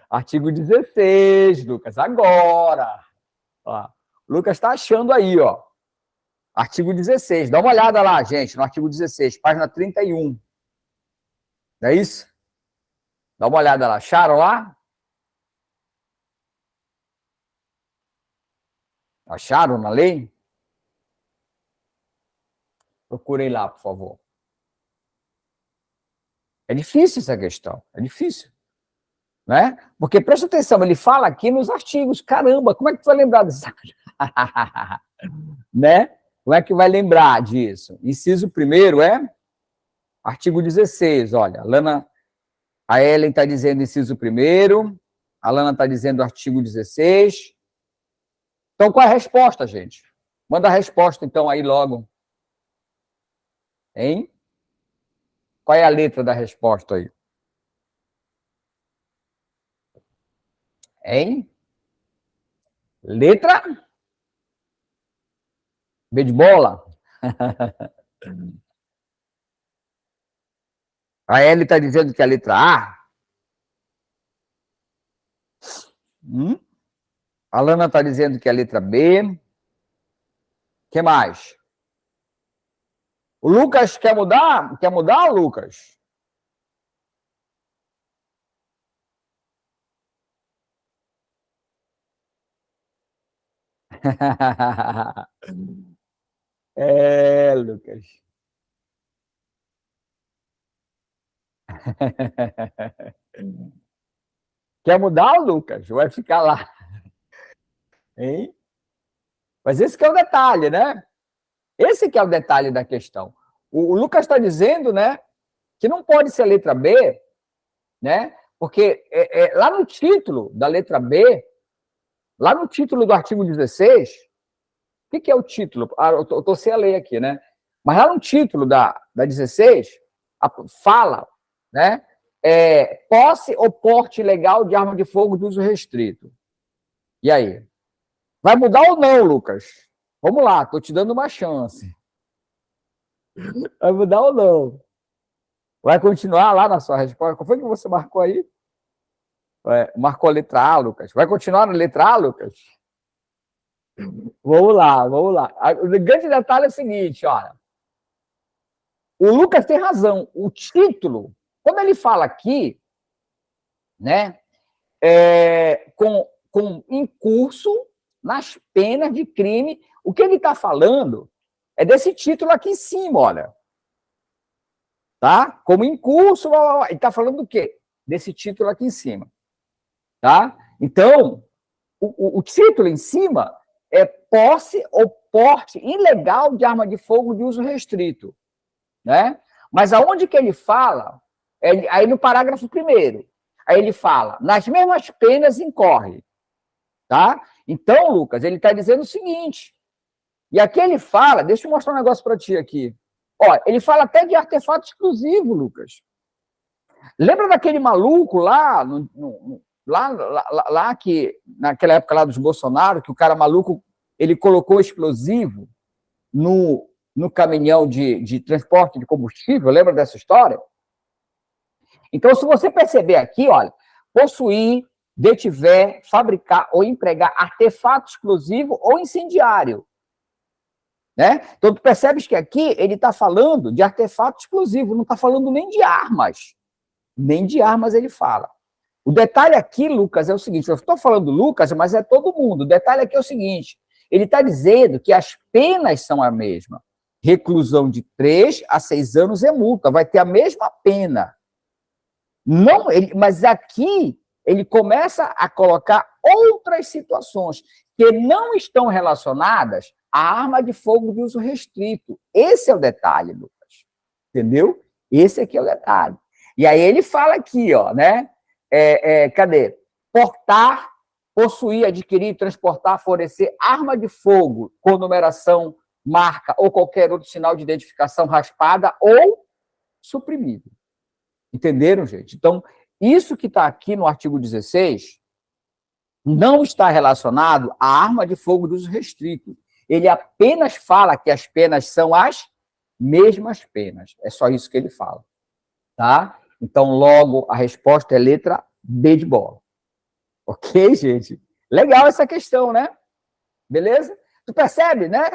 Artigo 16, Lucas, agora. Ó, o Lucas está achando aí, ó. Artigo 16. Dá uma olhada lá, gente, no artigo 16, página 31. Não é isso? Dá uma olhada lá. Acharam lá? Acharam na lei? Procurem lá, por favor. É difícil essa questão, é difícil. Né? Porque, presta atenção, ele fala aqui nos artigos. Caramba, como é que tu vai lembrar disso? Né? Como é que vai lembrar disso? Inciso primeiro é artigo 16, olha. A Ellen está dizendo inciso primeiro, a Lana está dizendo artigo 16. Então, qual é a resposta, gente? Manda a resposta, então, aí logo. Hein? Qual é a letra da resposta aí? Hein? Letra? B de bola? A L está dizendo que é a letra A. A Lana está dizendo que é a letra B. O que mais? O Lucas quer mudar? Quer mudar, Lucas? Lucas. Quer mudar, Lucas? Vai ficar lá. Hein? Mas esse que é o detalhe, né? Esse que é o detalhe da questão. O Lucas está dizendo, né, que não pode ser a letra B, né? Porque lá no título da letra B, lá no título do artigo 16, o que é o título? Eu estou sem a lei aqui, né? Mas lá no título da 16, fala, né? Posse ou porte ilegal de arma de fogo de uso restrito. E aí? Vai mudar ou não, Lucas? Vamos lá, estou te dando uma chance. Vai mudar ou não? Vai continuar lá na sua resposta? Qual foi que você marcou aí? Marcou a letra A, Lucas. Vai continuar na letra A, Lucas? Vamos lá. O grande detalhe é o seguinte, olha. O Lucas tem razão. O título, quando ele fala aqui, né, com incurso nas penas de crime, o que ele está falando é desse título aqui em cima, olha. Tá? Como incurso, ele está falando do quê? Desse título aqui em cima. Tá? Então, o título em cima é posse ou porte ilegal de arma de fogo de uso restrito. Né? Mas aonde que ele fala? Aí no parágrafo 1º. Aí ele fala, nas mesmas penas incorre. Tá? Então, Lucas, ele está dizendo o seguinte. E aqui ele fala, deixa eu mostrar um negócio para ti aqui. Ó, ele fala até de artefato exclusivo, Lucas. Lembra daquele maluco lá, lá que, naquela época lá dos Bolsonaro, que o cara maluco, ele colocou explosivo no caminhão de transporte de combustível, lembra dessa história? Então, se você perceber aqui, olha, possuir, detiver, fabricar ou empregar artefato explosivo ou incendiário. Né? Então, tu percebes que aqui ele está falando de artefato explosivo, não está falando nem de armas. Nem de armas ele fala. O detalhe aqui, Lucas, é o seguinte, eu estou falando Lucas, mas é todo mundo. O detalhe aqui é o seguinte, ele está dizendo que as penas são a mesma. Reclusão de 3 a 6 anos é multa, vai ter a mesma pena. Não, mas aqui ele começa a colocar outras situações que não estão relacionadas à arma de fogo de uso restrito. Esse é o detalhe, Lucas. Entendeu? Esse aqui é o detalhe. E aí ele fala aqui, ó, né? Cadê? Portar, possuir, adquirir, transportar, fornecer arma de fogo com numeração, marca ou qualquer outro sinal de identificação raspada ou suprimido. Entenderam, gente? Então, isso que está aqui no artigo 16 não está relacionado à arma de fogo de uso restrito. Ele apenas fala que as penas são as mesmas penas. É só isso que ele fala. Tá? Então, logo, a resposta é letra B de bola. Ok, gente? Legal essa questão, né? Beleza? Tu percebe, né?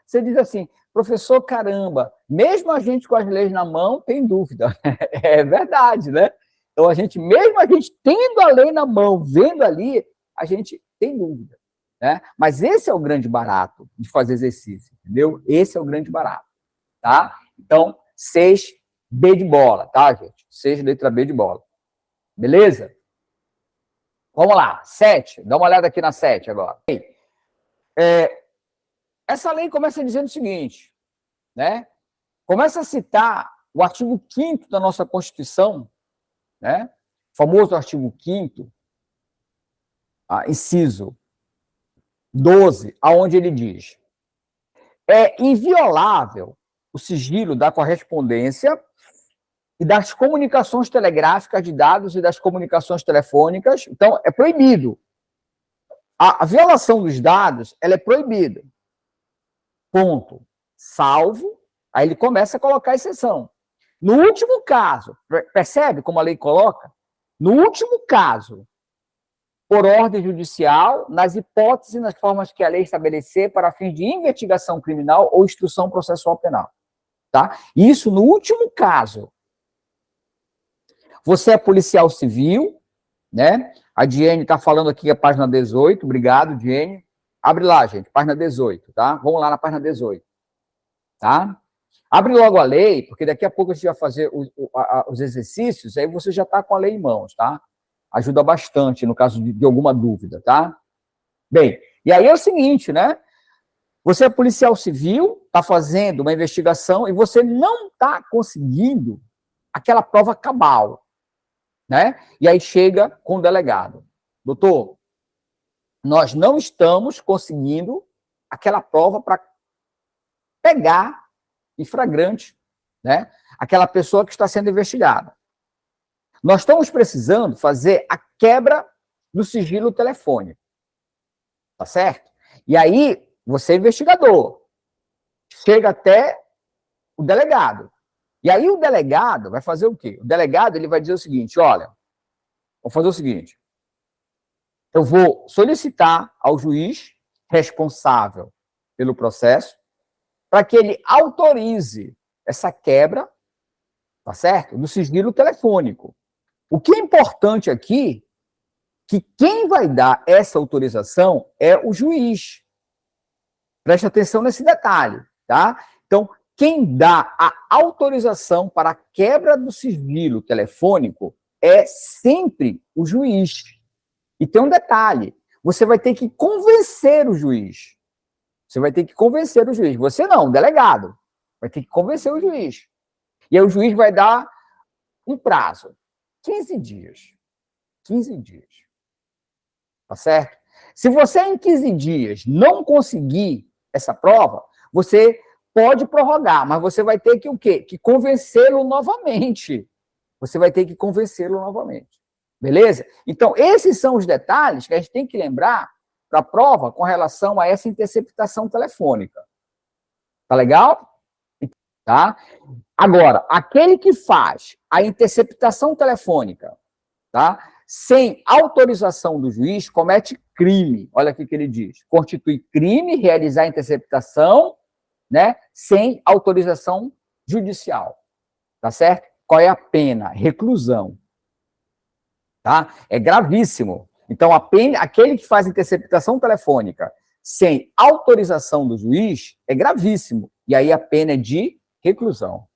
Você diz assim, professor, caramba, mesmo a gente com as leis na mão, tem dúvida. É verdade, né? Então, mesmo a gente tendo a lei na mão, vendo ali, a gente tem dúvida. Né? Mas esse é o grande barato de fazer exercício, entendeu? Esse é o grande barato, tá? Então, 6B de bola, tá, gente? 6, letra B de bola. Beleza? Vamos lá, 7. Dá uma olhada aqui na 7 agora. Essa lei começa dizendo o seguinte, né? Começa a citar o artigo 5º da nossa Constituição, né? O famoso artigo 5º, inciso 12, aonde ele diz: é inviolável o sigilo da correspondência e das comunicações telegráficas de dados e das comunicações telefônicas. Então, é proibido. A violação dos dados, ela é proibida. Ponto. Salvo Aí ele começa a colocar a exceção. No último caso, percebe como a lei coloca? No último caso, por ordem judicial, nas hipóteses e nas formas que a lei estabelecer para fins de investigação criminal ou instrução processual penal. Tá? Isso no último caso. Você é policial civil, né? A Diene está falando aqui a página 18, obrigado, Diene. Abre lá, gente, página 18, tá? Vamos lá na página 18, tá? Abre logo a lei, porque daqui a pouco a gente vai fazer os exercícios, aí você já está com a lei em mãos, tá? Ajuda bastante no caso de alguma dúvida, tá? Bem, e aí é o seguinte, né? Você é policial civil, está fazendo uma investigação e você não está conseguindo aquela prova cabal, né? E aí chega com o delegado. Doutor, nós não estamos conseguindo aquela prova para pegar em flagrante, né? Aquela pessoa que está sendo investigada. Nós estamos precisando fazer a quebra do sigilo telefônico. Tá certo? E aí, você é investigador. Chega até o delegado. E aí o delegado vai fazer o quê? O delegado ele vai dizer o seguinte, olha, vou fazer o seguinte, eu vou solicitar ao juiz responsável pelo processo para que ele autorize essa quebra, tá certo? Do sigilo telefônico. O que é importante aqui, que quem vai dar essa autorização é o juiz. Preste atenção nesse detalhe, tá? Então, quem dá a autorização para a quebra do sigilo telefônico é sempre o juiz. E tem um detalhe, você vai ter que convencer o juiz. Você vai ter que convencer o juiz. Você não, o delegado. Vai ter que convencer o juiz. E aí o juiz vai dar um prazo. 15 dias. 15 dias. Tá certo? Se você em 15 dias não conseguir essa prova, você pode prorrogar, mas você vai ter que o quê? Que convencê-lo novamente. Você vai ter que convencê-lo novamente. Beleza? Então, esses são os detalhes que a gente tem que lembrar da prova com relação a essa interceptação telefônica. Tá legal? Tá? Agora, aquele que faz a interceptação telefônica, tá? Sem autorização do juiz, comete crime. Olha aqui que ele diz. Constitui crime realizar a interceptação, né, sem autorização judicial. Tá certo? Qual é a pena? Reclusão. Tá? É gravíssimo. Então, a pena, aquele que faz interceptação telefônica sem autorização do juiz é gravíssimo. E aí a pena é de reclusão.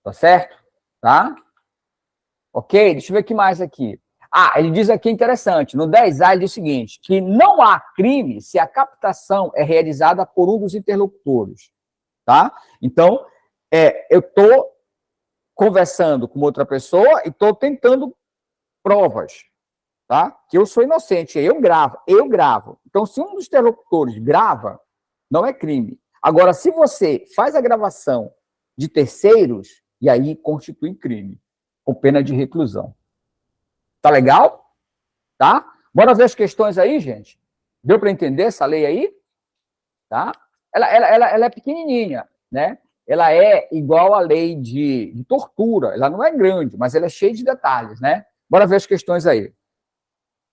Tá certo? Tá? Ok? Deixa eu ver o que mais aqui. Ah, ele diz aqui interessante. No 10A ele diz o seguinte, que não há crime se a captação é realizada por um dos interlocutores. Tá? Então, eu estou conversando com outra pessoa e estou tentando provas, tá? Que eu sou inocente, eu gravo. Então, se um dos interlocutores grava, não é crime. Agora, se você faz a gravação de terceiros, e aí constitui crime, com pena de reclusão. Tá legal? Tá? Bora ver as questões aí, gente? Deu para entender essa lei aí? Tá? Ela é pequenininha, né? Ela é igual à lei de tortura. Ela não é grande, mas ela é cheia de detalhes, né? Bora ver as questões aí.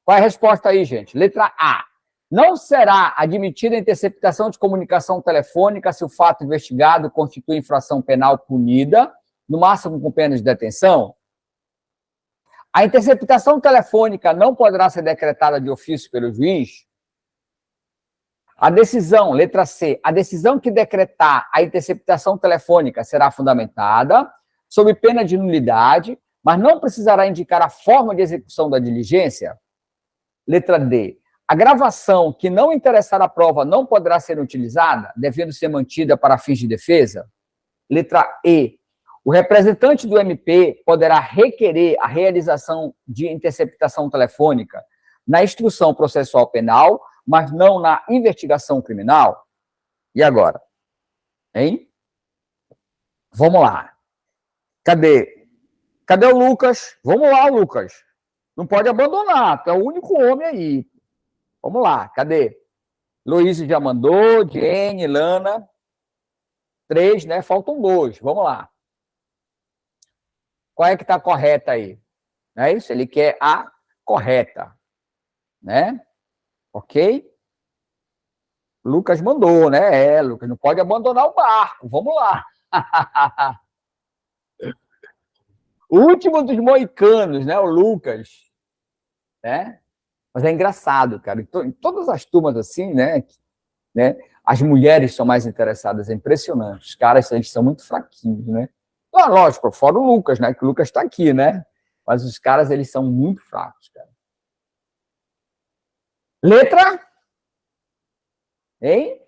Qual é a resposta aí, gente? Letra A. Não será admitida a interceptação de comunicação telefônica se o fato investigado constitui infração penal punida, no máximo com pena de detenção? A interceptação telefônica não poderá ser decretada de ofício pelo juiz? A decisão, letra C, a decisão que decretar a interceptação telefônica será fundamentada, sob pena de nulidade, mas não precisará indicar a forma de execução da diligência? Letra D, a gravação que não interessar a prova não poderá ser utilizada, devendo ser mantida para fins de defesa? Letra E, o representante do MP poderá requerer a realização de interceptação telefônica na instrução processual penal, mas não na investigação criminal? E agora? Hein? Vamos lá. Cadê o Lucas? Vamos lá, Lucas. Não pode abandonar, tu é o único homem aí. Vamos lá, cadê? Luiz já mandou, Jenny, Lana. 3, né? Faltam 2. Vamos lá. Qual é que está correta aí? Não é isso? Ele quer a correta, né? Ok? Lucas mandou, né? Lucas, não pode abandonar o barco. Vamos lá. O último dos moicanos, né? O Lucas, né? Mas é engraçado, cara. Em todas as turmas assim, né? As mulheres são mais interessadas, é impressionante. Os caras, eles são muito fraquinhos, né? Ah, lógico, fora o Lucas, né? Que o Lucas está aqui, né? Mas os caras, eles são muito fracos, cara. Letra? Hein?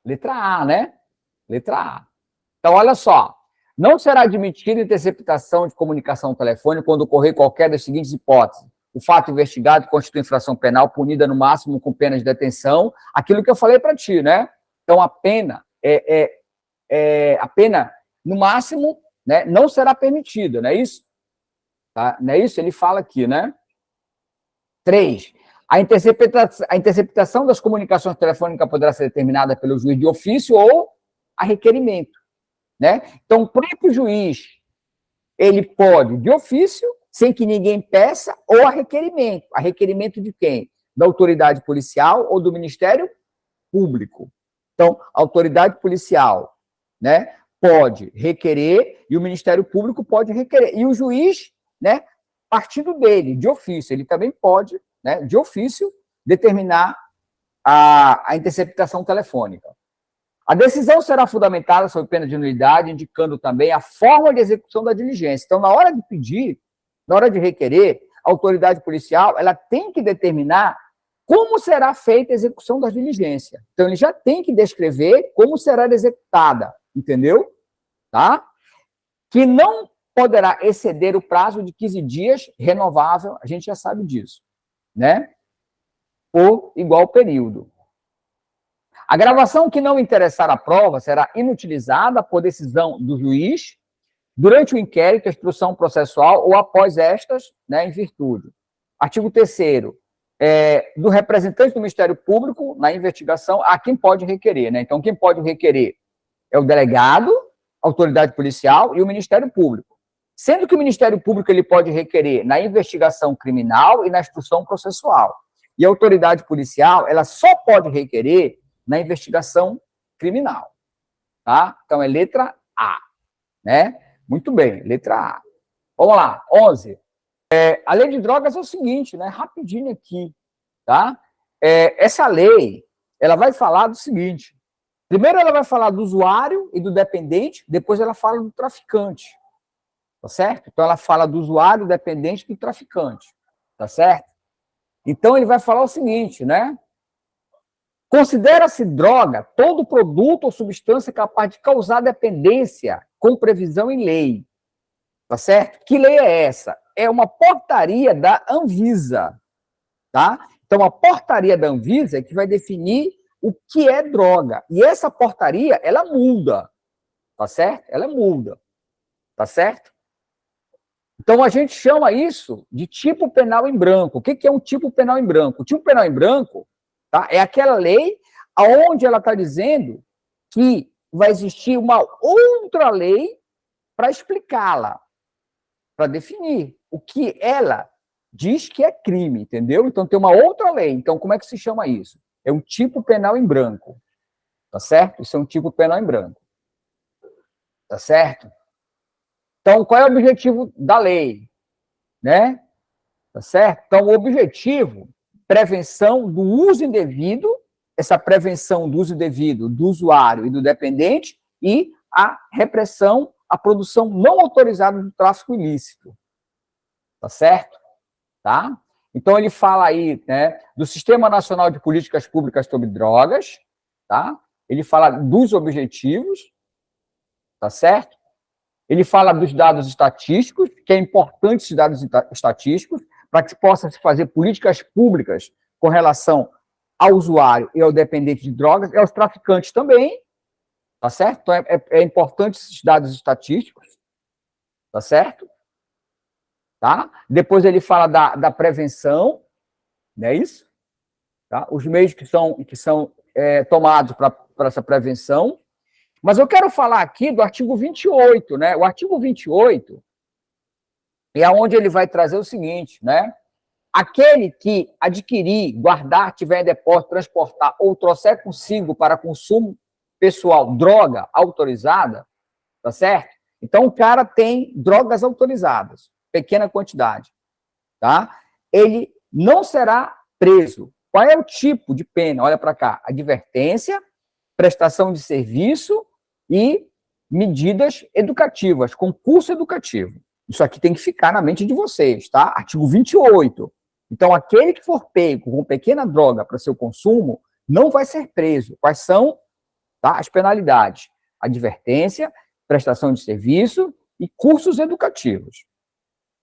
Letra A, né? Letra A. Então, olha só. Não será admitida interceptação de comunicação telefônica quando ocorrer qualquer das seguintes hipóteses. O fato investigado constitui infração penal punida no máximo com pena de detenção. Aquilo que eu falei para ti, né? Então, a pena a pena, no máximo, né, não será permitida, não é isso? Tá? Não é isso? Ele fala aqui, né? 3. A interceptação das comunicações telefônicas poderá ser determinada pelo juiz de ofício ou a requerimento, né? Então, o próprio juiz, ele pode, de ofício, sem que ninguém peça, ou a requerimento. A requerimento de quem? Da autoridade policial ou do Ministério Público. Então, a autoridade policial, né, pode requerer e o Ministério Público pode requerer. E o juiz, né, partindo dele, de ofício, ele também pode, né, de ofício, determinar a interceptação telefônica. A decisão será fundamentada sob pena de nulidade, indicando também a forma de execução da diligência. Então, na hora de pedir, na hora de requerer, a autoridade policial, ela tem que determinar como será feita a execução da diligência. Então, ele já tem que descrever como será executada, entendeu? Tá? Que não poderá exceder o prazo de 15 dias, renovável, a gente já sabe disso, né? Por igual período. A gravação que não interessar à prova será inutilizada por decisão do juiz durante o inquérito, a instrução processual ou após estas, né, em virtude. Artigo 3º, do representante do Ministério Público na investigação a quem pode requerer, né? Então, quem pode requerer é o delegado, a autoridade policial e o Ministério Público. Sendo que o Ministério Público ele pode requerer na investigação criminal e na instrução processual. E a autoridade policial, ela só pode requerer na investigação criminal, tá? Então, é letra A, né? Muito bem, letra A. Vamos lá, 11. A lei de drogas é o seguinte, né? Rapidinho aqui, tá? Essa lei, ela vai falar do seguinte. Primeiro, ela vai falar do usuário e do dependente, depois ela fala do traficante, tá certo? Então, ela fala do usuário, do dependente e do traficante, tá certo? Então, ele vai falar o seguinte, né? Considera-se droga todo produto ou substância capaz de causar dependência com previsão em lei. Tá certo? Que lei é essa? É uma portaria da Anvisa. Tá? Então, a portaria da Anvisa é que vai definir o que é droga. E essa portaria, ela muda. Tá certo? Ela muda. Tá certo? Então, a gente chama isso de tipo penal em branco. O que é um tipo penal em branco? O tipo penal em branco, tá? É aquela lei onde ela está dizendo que vai existir uma outra lei para explicá-la, para definir o que ela diz que é crime, entendeu? Então, tem uma outra lei. Então, como é que se chama isso? É um tipo penal em branco, tá certo? Isso é um tipo penal em branco, tá certo? Então, qual é o objetivo da lei? Né? Tá certo? Então, o objetivo, prevenção do uso indevido, essa prevenção do uso indevido do usuário e do dependente e a repressão à produção não autorizada do tráfico ilícito. Tá certo? Tá? Então, ele fala aí, né, do Sistema Nacional de Políticas Públicas sobre Drogas, tá? Ele fala dos objetivos, tá certo? Ele fala dos dados estatísticos, que é importante esses dados estatísticos, para que possa se fazer políticas públicas com relação ao usuário e ao dependente de drogas, e aos traficantes também, tá certo? Então, é importante esses dados estatísticos, tá certo? Tá? Depois ele fala da prevenção, não é isso? Tá? Os meios que são tomados para essa prevenção. Mas eu quero falar aqui do artigo 28, né? O artigo 28 é onde ele vai trazer o seguinte, né? Aquele que adquirir, guardar, tiver em depósito, transportar ou trouxer consigo para consumo pessoal droga autorizada, tá certo? Então, o cara tem drogas autorizadas, pequena quantidade, tá? Ele não será preso. Qual é o tipo de pena? Olha para cá, advertência, prestação de serviço e medidas educativas, concurso educativo. Isso aqui tem que ficar na mente de vocês, tá? Artigo 28. Então, aquele que for pego com pequena droga para seu consumo não vai ser preso. Quais são, tá, as penalidades? Advertência, prestação de serviço e cursos educativos.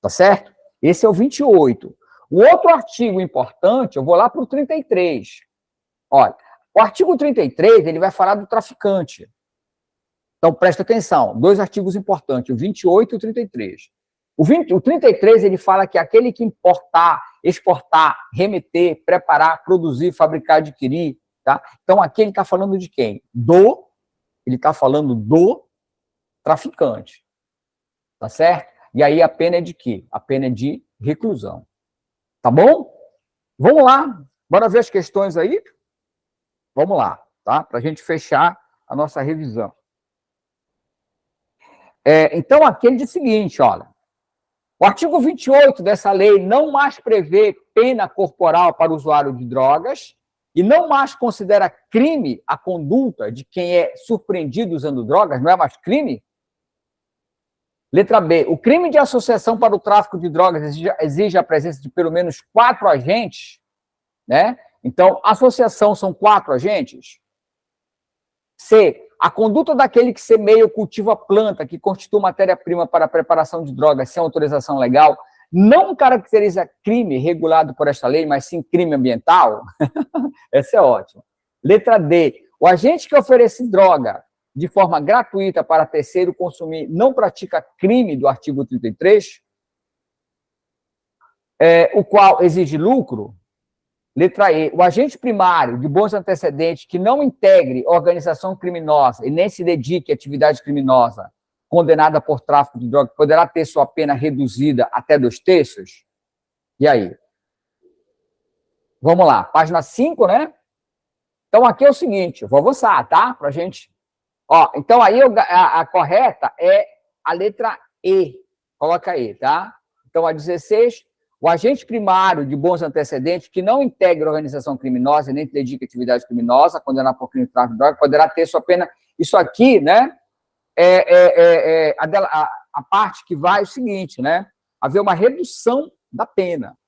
Tá certo? Esse é o 28. O outro artigo importante, eu vou lá para o 33. Olha, o artigo 33, ele vai falar do traficante. Então, presta atenção, dois artigos importantes, o 28 e o 33. O 33, ele fala que aquele que importar, exportar, remeter, preparar, produzir, fabricar, adquirir, tá? Então, aqui ele está falando de quem? Ele está falando do traficante, tá certo? E aí a pena é de quê? A pena é de reclusão. Tá bom? Vamos lá, bora ver as questões aí? Vamos lá, tá? Para a gente fechar a nossa revisão. Então, aqui ele diz o seguinte, olha, o artigo 28 dessa lei não mais prevê pena corporal para o usuário de drogas e não mais considera crime a conduta de quem é surpreendido usando drogas, não é mais crime? Letra B, o crime de associação para o tráfico de drogas exige a presença de pelo menos 4 agentes, né? Então, associação são 4 agentes. C, a conduta daquele que semeia ou cultiva a planta que constitui matéria-prima para a preparação de drogas sem autorização legal não caracteriza crime regulado por esta lei, mas sim crime ambiental? Essa é ótima. Letra D, o agente que oferece droga de forma gratuita para terceiro consumir não pratica crime do artigo 33, o qual exige lucro? Letra E, o agente primário de bons antecedentes que não integre organização criminosa e nem se dedique à atividade criminosa condenada por tráfico de drogas poderá ter sua pena reduzida até 2/3? E aí? Vamos lá, página 5, né? Então, aqui é o seguinte, eu vou avançar, tá? Pra gente... Ó, então, aí a correta é a letra E. Coloca aí, tá? Então, a 16... O agente primário de bons antecedentes que não integra organização criminosa e nem se dedica à atividade criminosa, condenado por crime de tráfico de drogas, poderá ter sua pena... Isso aqui, né, a parte que vai é o seguinte, né? Haver uma redução da pena,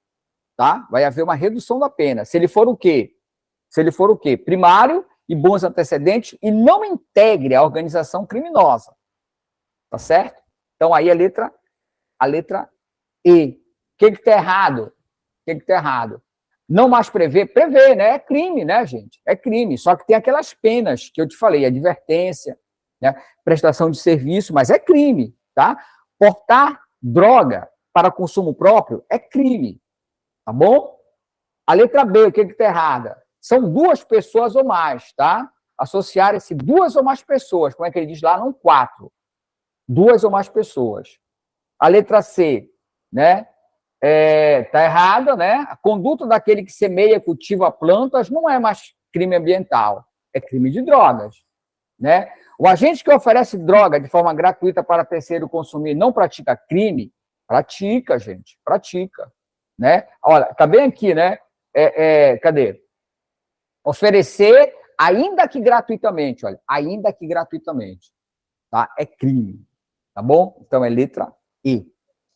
tá? Vai haver uma redução da pena. Se ele for o quê? Se ele for o quê? Primário e bons antecedentes e não integre a organização criminosa. Tá certo? Então, aí a letra E. O que está errado? O que está errado? Não mais prevê, né? É crime, né, gente? É crime. Só que tem aquelas penas que eu te falei, advertência, né? Prestação de serviço, mas é crime, tá? Portar droga para consumo próprio é crime, tá bom? A letra B, o que está errada? São 2 pessoas ou mais, tá? Associarem-se 2 ou mais pessoas, como é que ele diz lá? Não 4. 2 ou mais pessoas. A letra C, né? Está errada, né? A conduta daquele que semeia, cultiva plantas não é mais crime ambiental, é crime de drogas, né? O agente que oferece droga de forma gratuita para terceiro consumir não pratica crime? Pratica, gente, pratica, né? Olha, tá bem aqui, né? Cadê? Oferecer, ainda que gratuitamente, olha, ainda que gratuitamente, tá? É crime, tá bom? Então é letra E,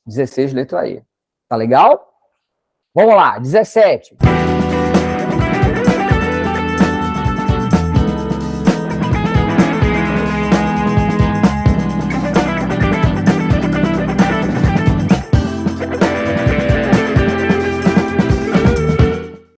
16, letra E. Tá legal? Vamos lá, 17.